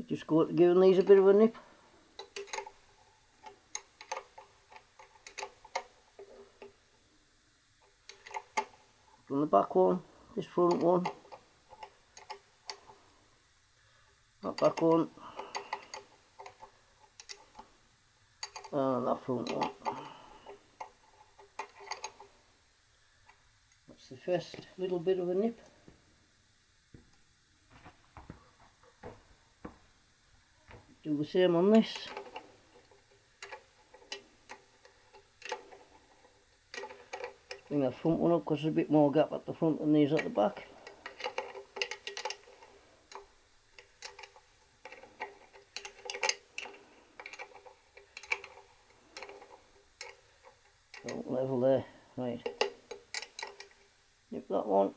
Just go to giving these a bit of a nip. From the back one, this front one, that back one, and that front one. That's the first little bit of a nip. Do the same on this. Bring that front one up because there's a bit more gap at the front than these at the back. So level there, right. Nip that one,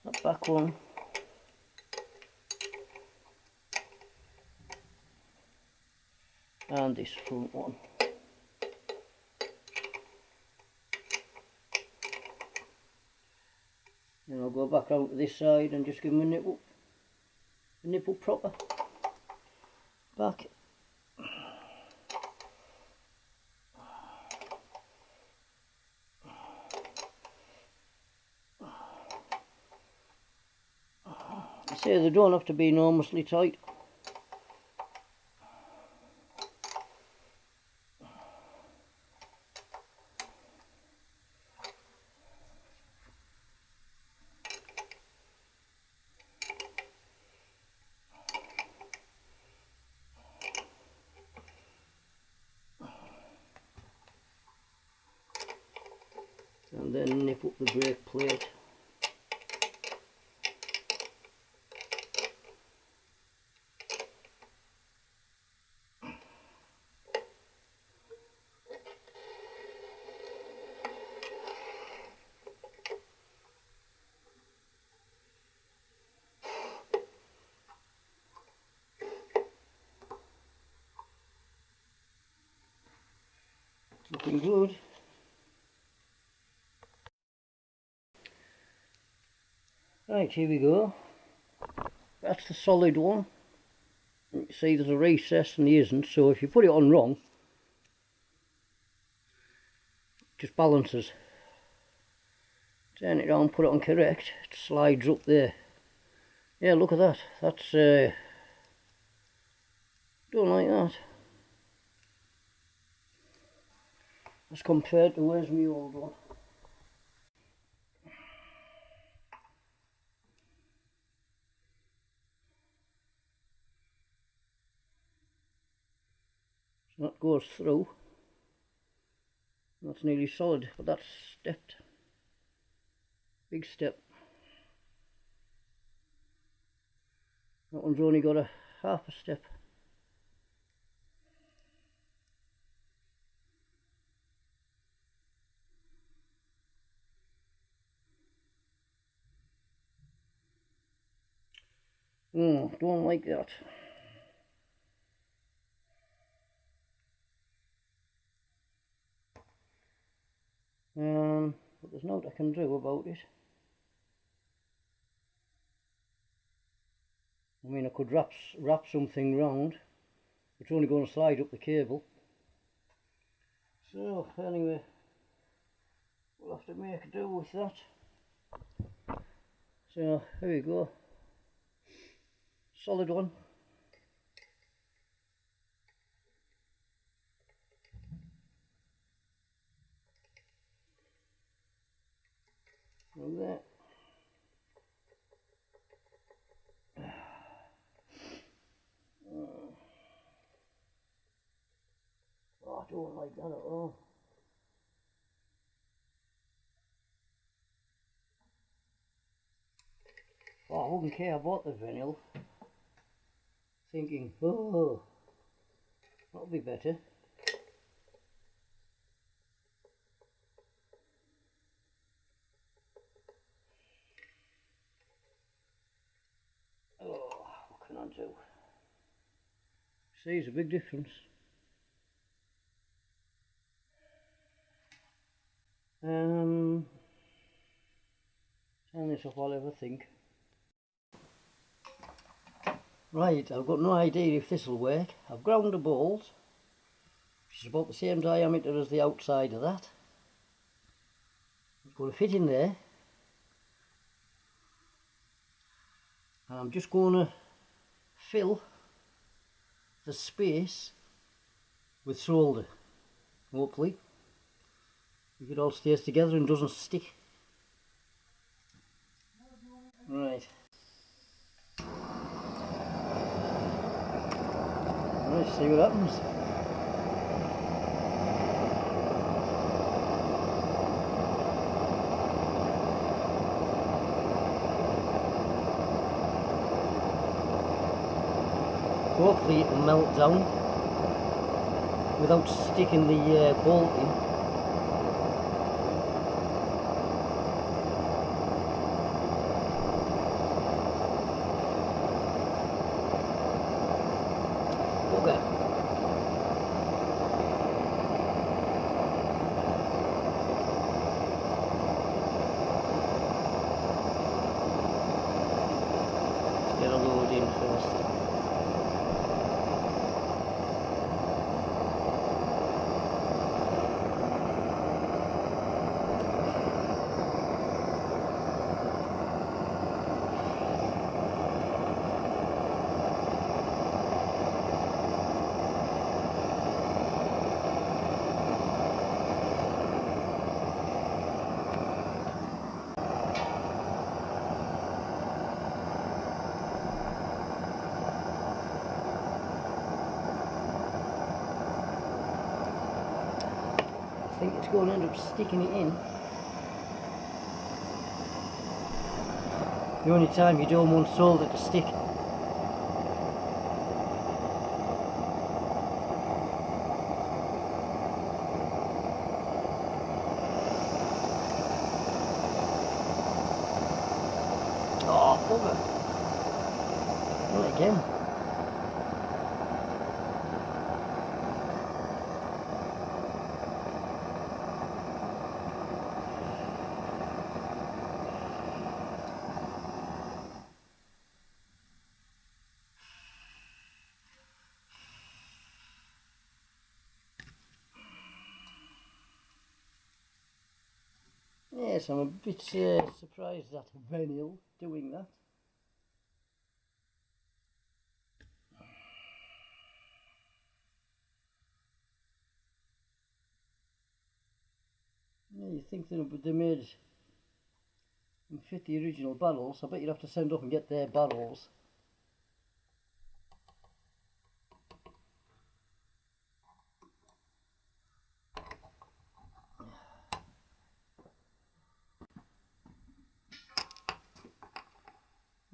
that back one. And this front one. Then I'll go back out to this side and just give them a nipple proper back. I say they don't have to be enormously tight. And then nip up the brake plate. Looking good. Right, here we go. That's the solid one. You see there's a recess and there isn't, so if you put it on wrong, it just balances. Turn it on, put it on correct, it slides up there. Yeah, look at that. That's don't like that. As compared to where's my old one. So that goes through. That's nearly solid, but that's stepped. Big step. That one's only got a half a step. Don't like that. But there's nothing I can do about it. I mean, I could wrap something round. It's only going to slide up the cable. So anyway, we'll have to make do with that. So here we go. Solid one. Like that. Oh, I don't like that at all. Oh, I wouldn't care about the vinyl. Thinking, oh, that'll be better. Oh, what can I do? See, it's a big difference. Turn this off, I'll ever think. Right, I've got no idea if this will work. I've ground a bolt, which is about the same diameter as the outside of that. It's going to fit in there. And I'm just going to fill the space with solder. Hopefully if it all stays together and doesn't stick. Right. Let's see what happens. Hopefully it will melt down without sticking the bolt in. Okay. Let's get a load in first. I think it's going to end up sticking it in. The only time you don't want solder to stick. Oh, bugger. Not again. Yes, I'm a bit surprised at Venil doing that. Yeah, you think they made and fit the original barrels. I bet you'd have to send up and get their barrels.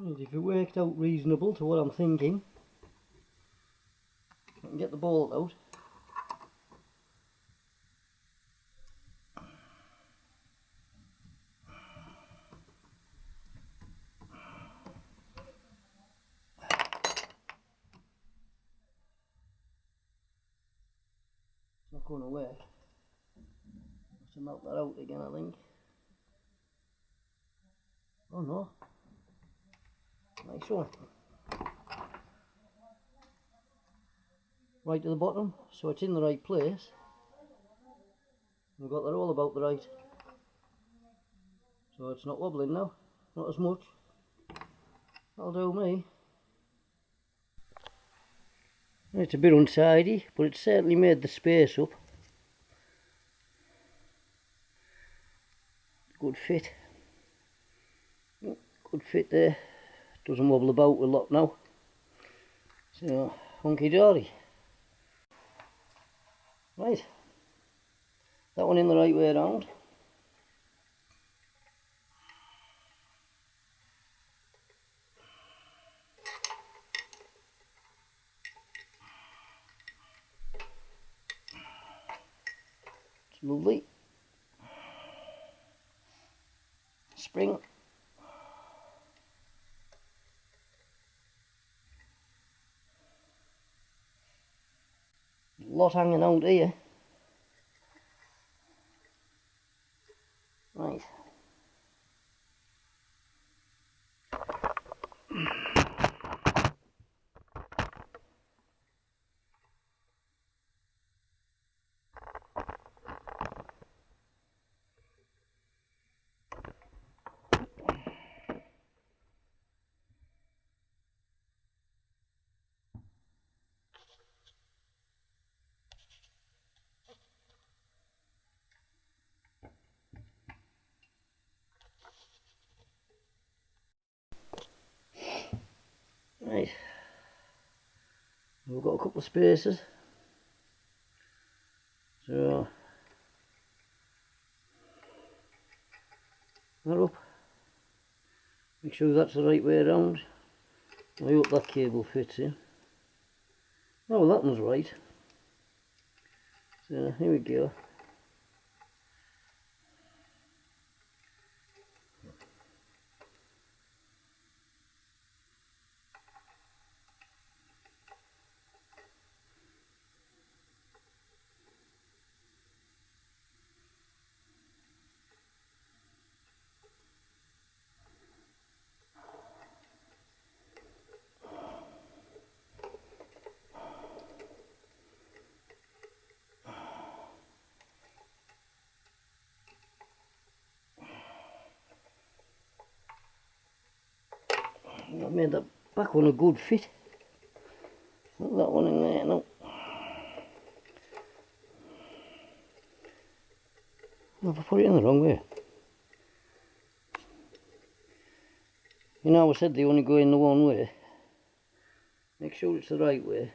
And if it worked out reasonable to what I'm thinking, I can get the bolt out. It's not going to work. I have to melt that out again, I think. Oh no. Nice one. Right to the bottom, so it's in the right place. We've got that all about the right. So it's not wobbling now, not as much. That'll do me. It's a bit untidy, but it certainly made the space up. Good fit. Good fit there. Doesn't wobble about a lot now. So, hunky dory. Right. That one in the right way around. It's lovely. Spring. A lot hanging out here. Right. we've got a couple of spaces, so that up, make sure that's the right way around. I hope that cable fits in. Oh well, that one's right, so here we go. I've made that back one a good fit. Put that one in there now. I've put it in the wrong way. You know, I said they only go in the one way. Make sure it's the right way.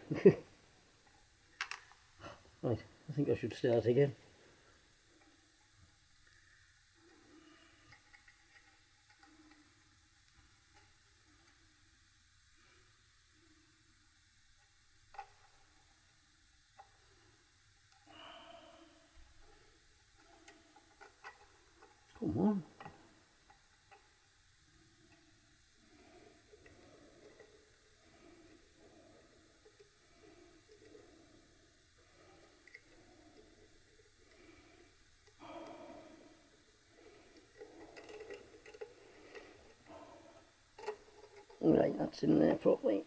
Right, I think I should start again. Come on. Right, that's in there properly.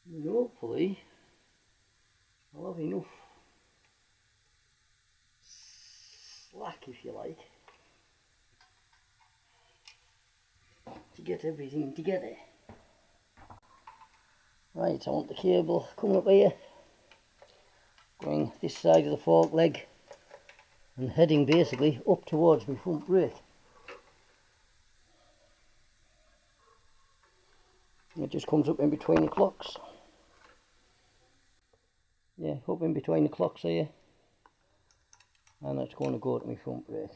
And hopefully I'll have enough slack, if you like, to get everything together. Right, I want the cable coming up here, going this side of the fork leg and heading basically up towards my front brake. It just comes up in between the clocks. Yeah, up in between the clocks here, and that's going to go to my front brake.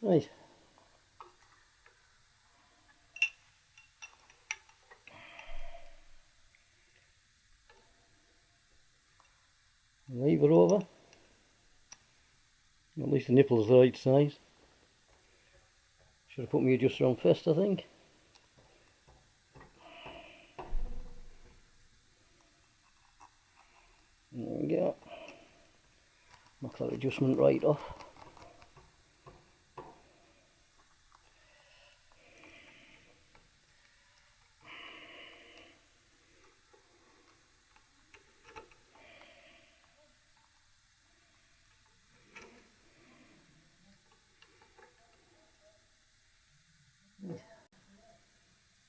Right. Lever over. At least the nipple's the right size. Should have put my adjuster on first, I think. There we go. Knock that adjustment right off.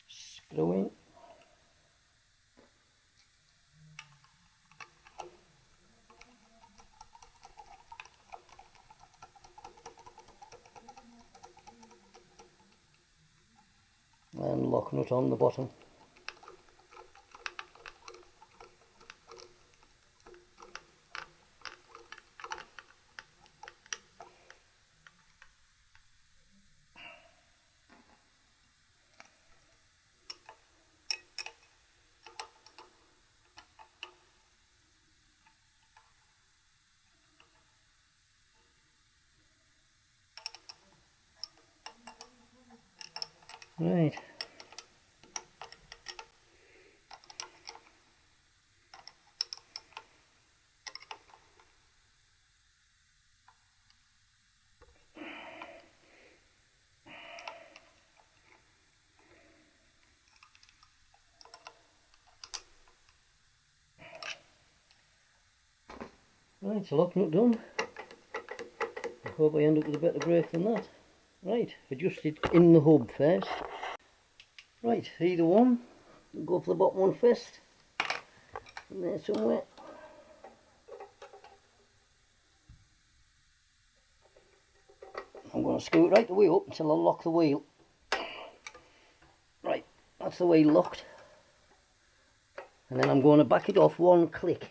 Screw in. And lock nut on the bottom. Right. Right, so lock nut done. I hope I end up with a better brake than that. Right, adjust it in the hub first. Right, either one. We'll go for the bottom one first. In there somewhere. I'm going to screw it right the way up until I lock the wheel. Right, that's the wheel locked. And then I'm going to back it off one click.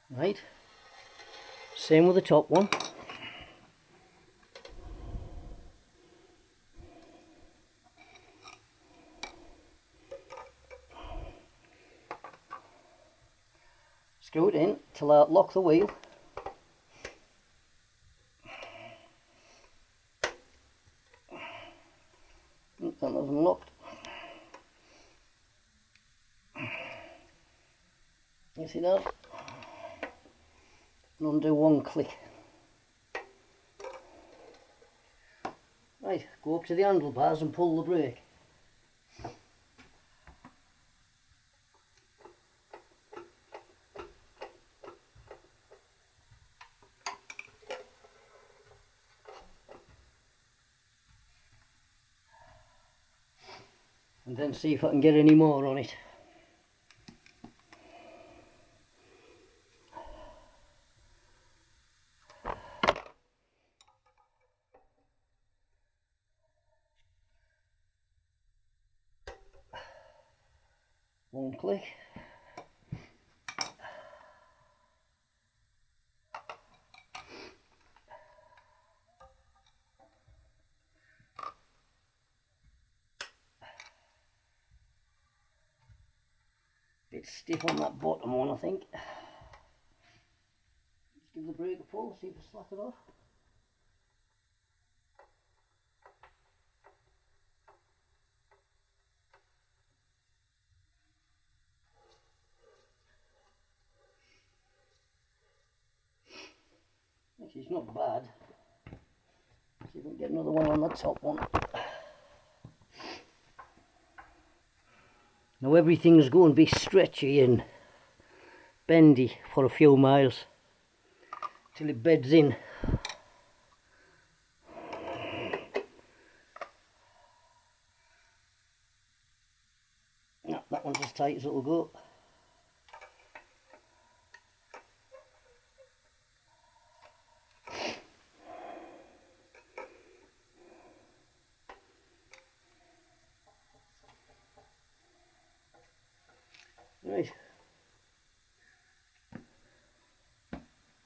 Right, same with the top one. Screw it in till I lock the wheel. That wasn't locked. You see that? And undo one click. Right, go up to the handlebars and pull the brake. And then see if I can get any more on it. One click. Bit stiff on that bottom one, I think. Just give the brake a pull, see if it's slack it off. Actually, it's not bad. See if we can get another one on the top one. Now everything's going to be stretchy and bendy for a few miles till it beds in. No, that one's as tight as it'll go. Right.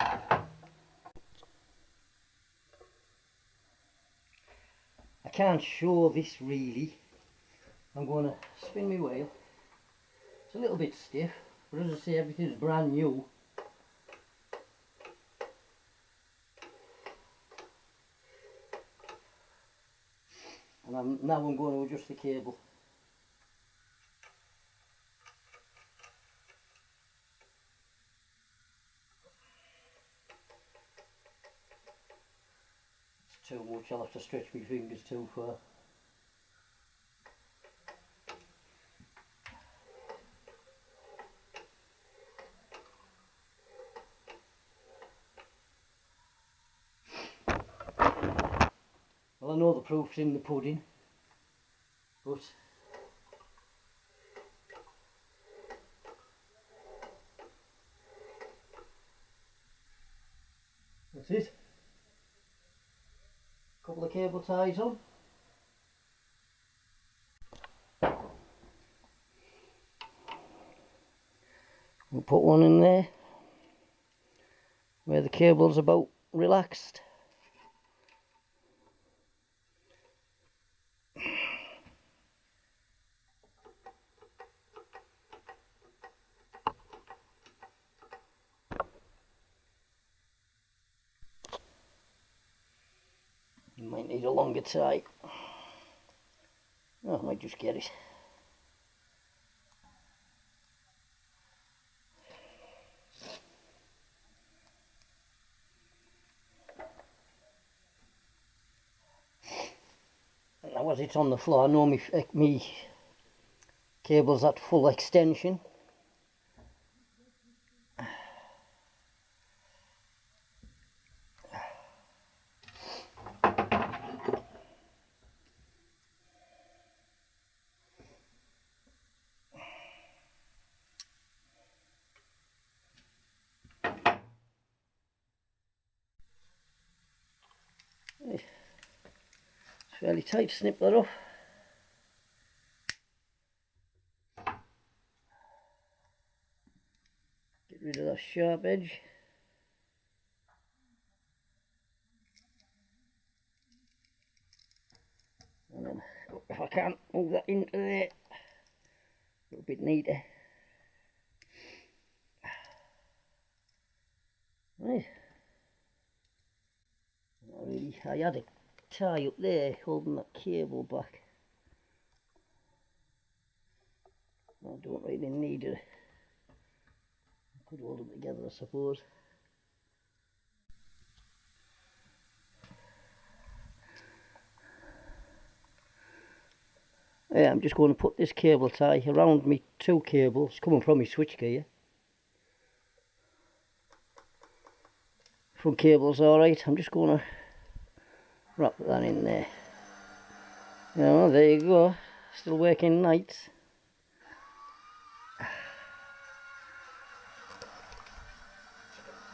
I can't show this really. I'm going to spin my wheel. It's a little bit stiff, but as I say, everything's brand new. And now I'm going to adjust the cable. It's too much, I'll have to stretch my fingers too far. Well, I know the proof's in the pudding, but that's it. Couple of cable ties on. We'll put one in there where the cable's about relaxed. You might need a longer tie. Oh, I might just get it. Now as it's on the floor, I know me cable's at full extension. It's fairly tight, snip that off. Get rid of that sharp edge. And then, if I can, move that into there. A little bit neater. Right. I had a tie up there holding that cable back. I don't really need it. I could hold them together, I suppose. Yeah, I'm just going to put this cable tie around me 2 cables coming from my switch gear. Front cable's alright, I'm just going to wrap that in there. There you go, still working nights.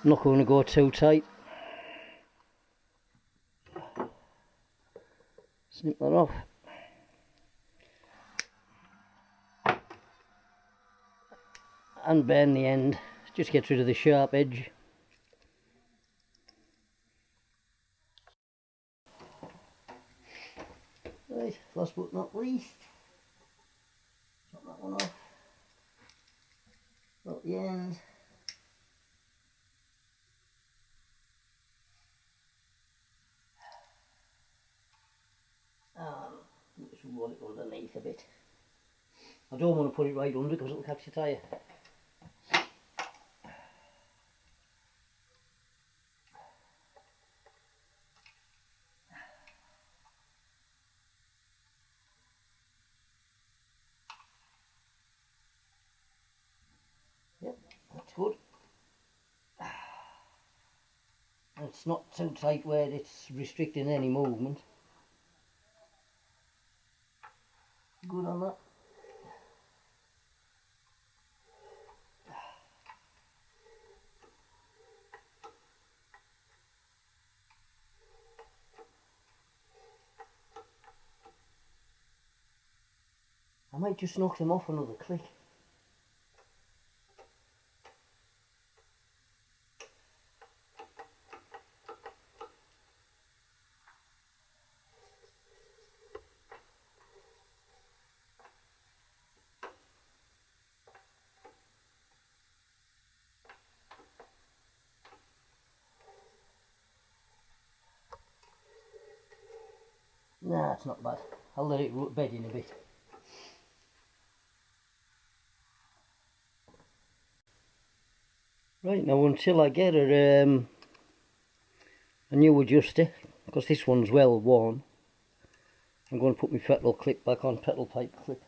I'm not going to go too tight. Snip that off. And bend the end, just get rid of the sharp edge. Right, last but not least, chop that one off. Got the end. Just roll it underneath a bit. I don't want to put it right under because it'll catch the tyre. Yep, that's good. It's not too tight where it's restricting any movement. Good on that. I might just knock them off another click. Nah, it's not bad. I'll let it bed in a bit. Right, now until I get a new adjuster, because this one's well worn, I'm going to put my petrol clip back on, petrol pipe clip.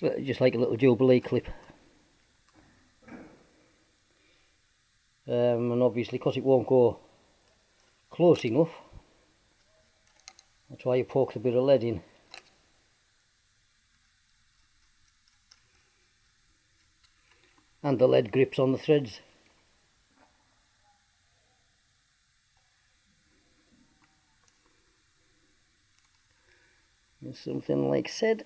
It's just like a little Jubilee clip. And obviously because it won't go close enough, that's why you poke a bit of lead in. And the lead grips on the threads. And something like said.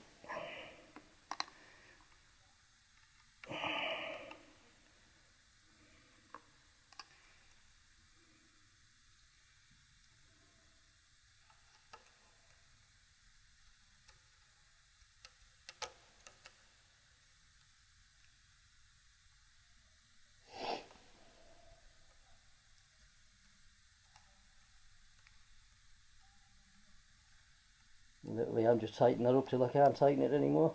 Literally, I'm just tightening that up till I can't tighten it anymore.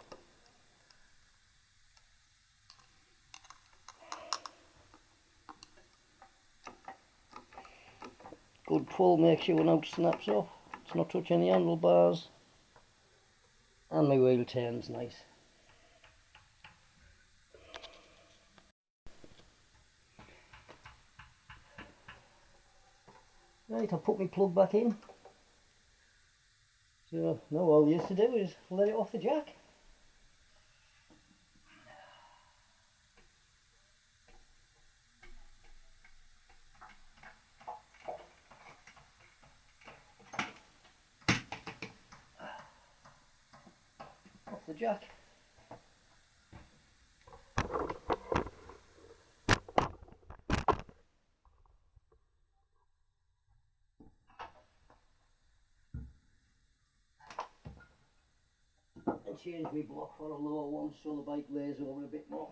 good pull, make sure now it snaps off. It's not touching the handlebars. And my wheel turns nice. Right, I'll put my plug back in. So now all you have to do is let it off the jack. Off the jack. And change my block for a lower one so the bike lays over a bit more.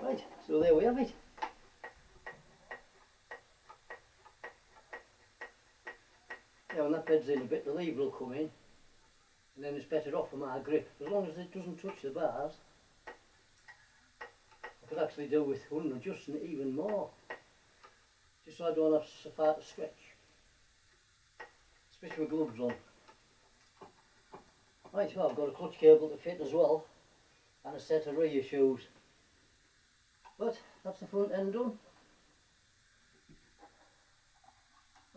Right, so there we have it. Yeah, when that bed's in a bit, the lever will come in, and then it's better off for my grip. As long as it doesn't touch the bars, I could actually do with adjusting it even more, just so I don't have so far to stretch, especially with gloves on. Right, well, I've got a clutch cable to fit as well, and a set of rear shoes. But that's the front end done.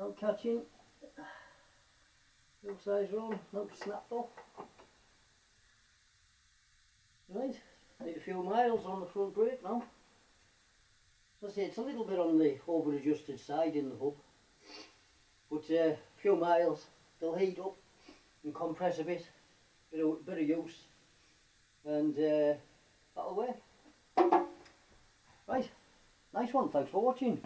Out catching, full size run, now snapped off. Right, need a few miles on the front brake now. So I say it's a little bit on the over adjusted side in the hub, but a few miles, they'll heat up and compress a bit, bit of use, and that'll work. Right, nice one, thanks for watching.